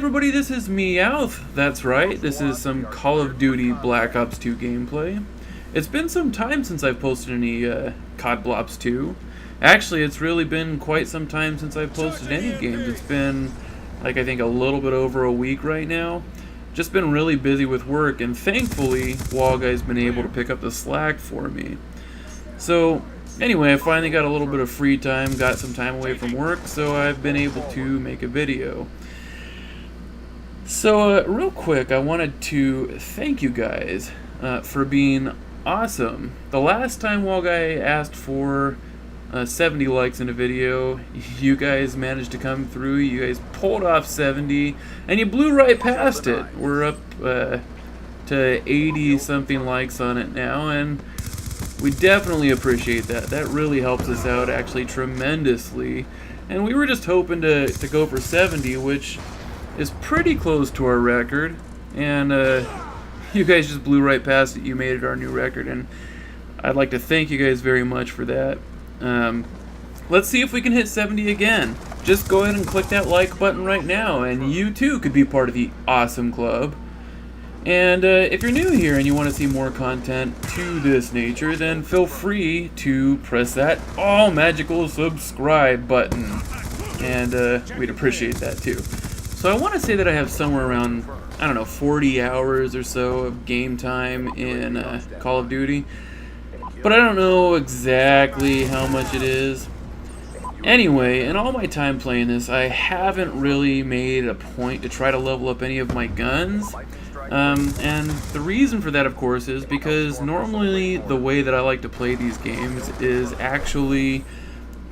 everybody, this is Meowth. That's right, this is some Call of Duty Black Ops 2 gameplay. It's been some time since I've posted any COD Blops 2. Actually, it's really been quite some time since I've posted any games. It's been, like, I think a little bit over a week right now. Just been really busy with work, and thankfully, Wallguy's been able to pick up the slack for me. So, anyway, I finally got a little bit of free time, got some time away from work, so I've been able to make a video. So, real quick, I wanted to thank you guys for being awesome. The last time Wallguy asked for 70 likes in a video, you guys managed to come through, you guys pulled off 70, and you blew right past it. We're up to 80 something likes on it now, and we definitely appreciate that. That really helps us out actually tremendously. And we were just hoping to go for 70, which is pretty close to our record. And you guys just blew right past it. You made it our new record, and I'd like to thank you guys very much for that. Let's see if we can hit 70 again. Just go ahead and click that like button right now, and you too could be part of the awesome club. And if you're new here and you want to see more content to this nature, then feel free to press that all magical subscribe button. And we'd appreciate that too. So I want to say that I have somewhere around, I don't know, 40 hours or so of game time in Call of Duty. But I don't know exactly how much it is. Anyway, in all my time playing this, I haven't really made a point to try to level up any of my guns. And the reason for that, of course, is because normally the way that I like to play these games is actually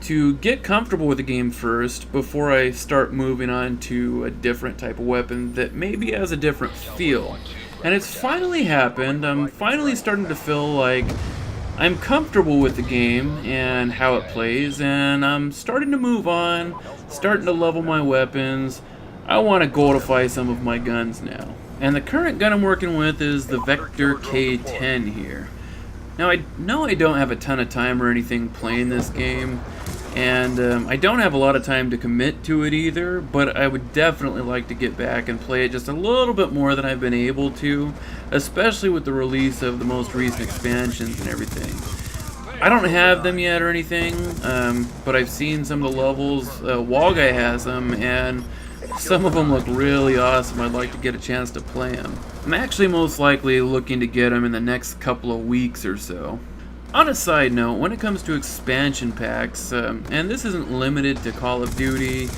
to get comfortable with the game first before I start moving on to a different type of weapon that maybe has a different feel. And it's finally happened. I'm finally starting to feel like I'm comfortable with the game and how it plays, and I'm starting to move on, starting to level my weapons. I want to goldify some of my guns now. And the current gun I'm working with is the Vector K10 here. Now, I know I don't have a ton of time or anything playing this game, and I don't have a lot of time to commit to it either, but I would definitely like to get back and play it just a little bit more than I've been able to, especially with the release of the most recent expansions and everything. I don't have them yet or anything, but I've seen some of the levels. Wallguy has them, and some of them look really awesome. I'd like to get a chance to play them. I'm actually most likely looking to get them in the next couple of weeks or so. On a side note, when it comes to expansion packs, and this isn't limited to Call of Duty,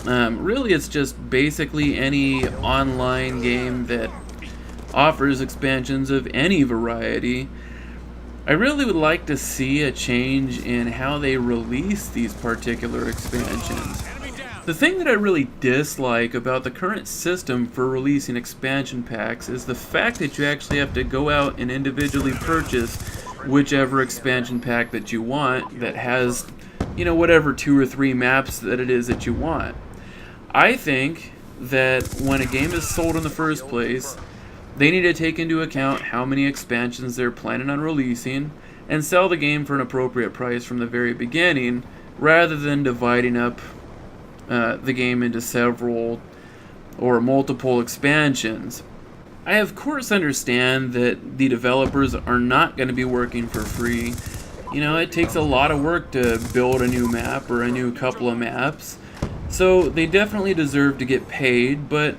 really it's just basically any online game that offers expansions of any variety. I really would like to see a change in how they release these particular expansions. The thing that I really dislike about the current system for releasing expansion packs is the fact that you actually have to go out and individually purchase whichever expansion pack that you want that has, you know, whatever 2 or 3 maps that it is that you want. I think that when a game is sold in the first place, they need to take into account how many expansions they're planning on releasing and sell the game for an appropriate price from the very beginning, rather than dividing up the game into several or multiple expansions. I of course understand that the developers are not going to be working for free. You know, it takes a lot of work to build a new map or a new couple of maps, so they definitely deserve to get paid, but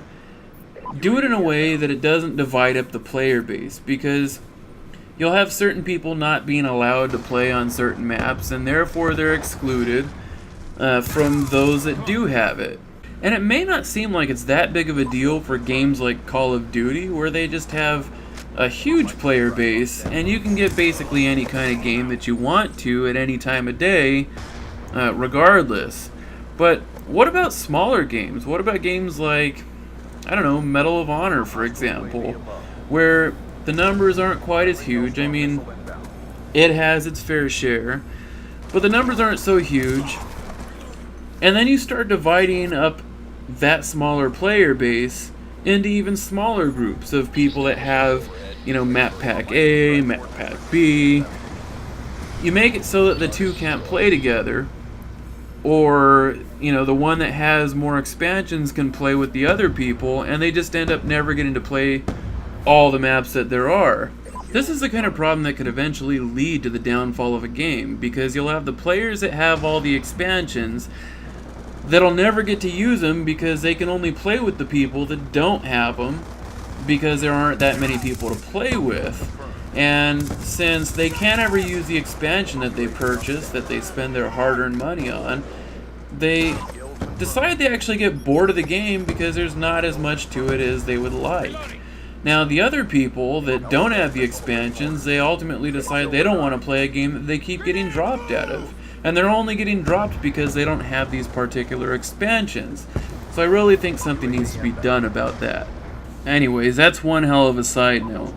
do it in a way that it doesn't divide up the player base, because you'll have certain people not being allowed to play on certain maps, and therefore they're excluded from those that do have it. And it may not seem like it's that big of a deal for games like Call of Duty, where they just have a huge player base, and you can get basically any kind of game that you want to at any time of day, regardless. But what about smaller games? What about games like, I don't know, Medal of Honor, for example, where the numbers aren't quite as huge? I mean, it has its fair share, but the numbers aren't so huge. And then you start dividing up that smaller player base into even smaller groups of people that have, you know, map pack A, map pack B. You make it so that the two can't play together, or you know, the one that has more expansions can play with the other people, and they just end up never getting to play all the maps that there are. This is the kind of problem that could eventually lead to the downfall of a game, because you'll have the players that have all the expansions that'll never get to use them because they can only play with the people that don't have them, because there aren't that many people to play with. And since they can't ever use the expansion that they purchase, that they spend their hard-earned money on, they decide they actually get bored of the game because there's not as much to it as they would like. Now, the other people that don't have the expansions, they ultimately decide they don't want to play a game that they keep getting dropped out of. And they're only getting dropped because they don't have these particular expansions. So I really think something needs to be done about that. Anyways, that's one hell of a side note.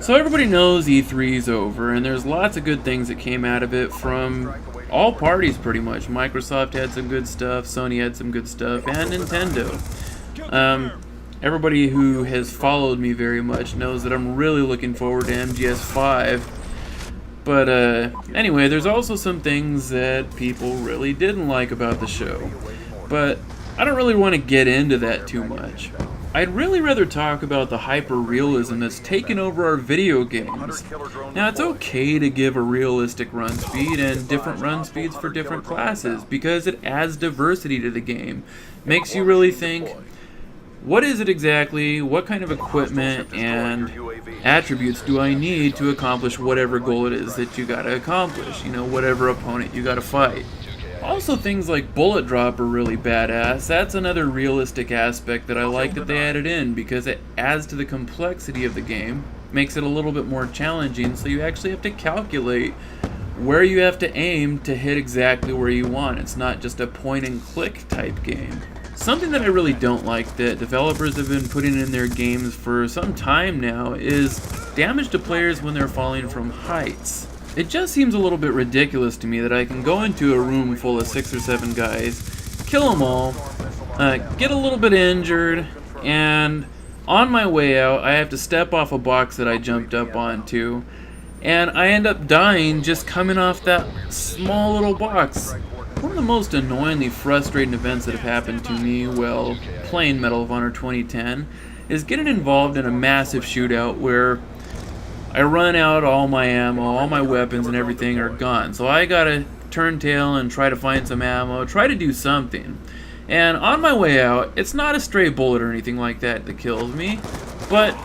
So everybody knows E3 is over, and there's lots of good things that came out of it from all parties pretty much. Microsoft had some good stuff, Sony had some good stuff, and Nintendo. Everybody who has followed me very much knows that I'm really looking forward to MGS5. But anyway, there's also some things that people really didn't like about the show. But I don't really want to get into that too much. I'd really rather talk about the hyper-realism that's taken over our video games. Now, it's okay to give a realistic run speed and different run speeds for different classes, because it adds diversity to the game. Makes you really think, what is it exactly, what kind of equipment and attributes do I need to accomplish whatever goal it is that you gotta accomplish, you know, whatever opponent you gotta fight. Also, things like bullet drop are really badass. That's another realistic aspect that I like that they added in, because it adds to the complexity of the game, makes it a little bit more challenging, so you actually have to calculate where you have to aim to hit exactly where you want. It's not just a point and click type game. Something that I really don't like that developers have been putting in their games for some time now is damage to players when they're falling from heights. It just seems a little bit ridiculous to me that I can go into a room full of 6 or 7 guys, kill them all, get a little bit injured, and on my way out I have to step off a box that I jumped up onto, and I end up dying just coming off that small little box. One of the most annoyingly frustrating events that have happened to me while playing Medal of Honor 2010 is getting involved in a massive shootout where I run out all my ammo, all my weapons and everything are gone. So I gotta turn tail and try to find some ammo, try to do something. And on my way out, it's not a stray bullet or anything like that that kills me, but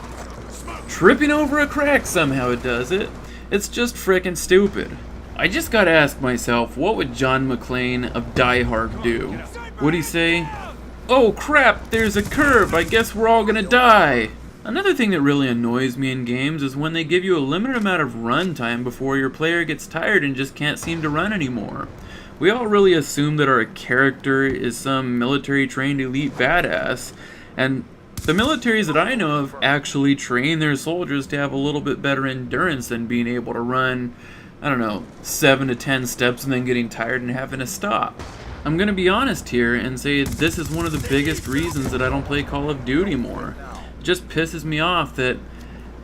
tripping over a crack somehow it does it. It's just frickin' stupid. I just gotta ask myself, what would John McClane of Die Hard do? Would he say, "Oh crap, there's a curb, I guess we're all gonna die"? Another thing that really annoys me in games is when they give you a limited amount of run time before your player gets tired and just can't seem to run anymore. We all really assume that our character is some military-trained elite badass, and the militaries that I know of actually train their soldiers to have a little bit better endurance than being able to run, I don't know, 7 to 10 steps and then getting tired and having to stop. I'm gonna be honest here and say this is one of the biggest reasons that I don't play Call of Duty more. It just pisses me off that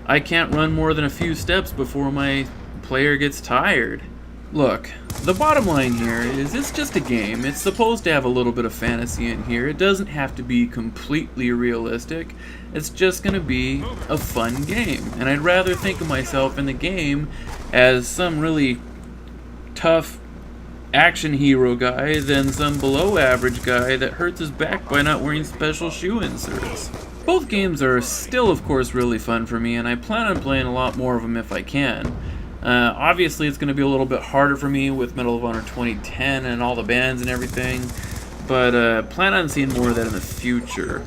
I can't run more than a few steps before my player gets tired. Look, the bottom line here is it's just a game. It's supposed to have a little bit of fantasy in here. It doesn't have to be completely realistic. It's just gonna be a fun game. And I'd rather think of myself in the game as some really tough action hero guy than some below average guy that hurts his back by not wearing special shoe inserts. Both games are still, of course, really fun for me, and I plan on playing a lot more of them if I can. Obviously, it's going to be a little bit harder for me with Medal of Honor 2010 and all the bans and everything, but plan on seeing more of that in the future.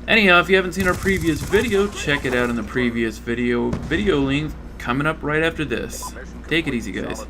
Anyhow, if you haven't seen our previous video, check it out in the previous video. Video link coming up right after this. Take it easy, guys.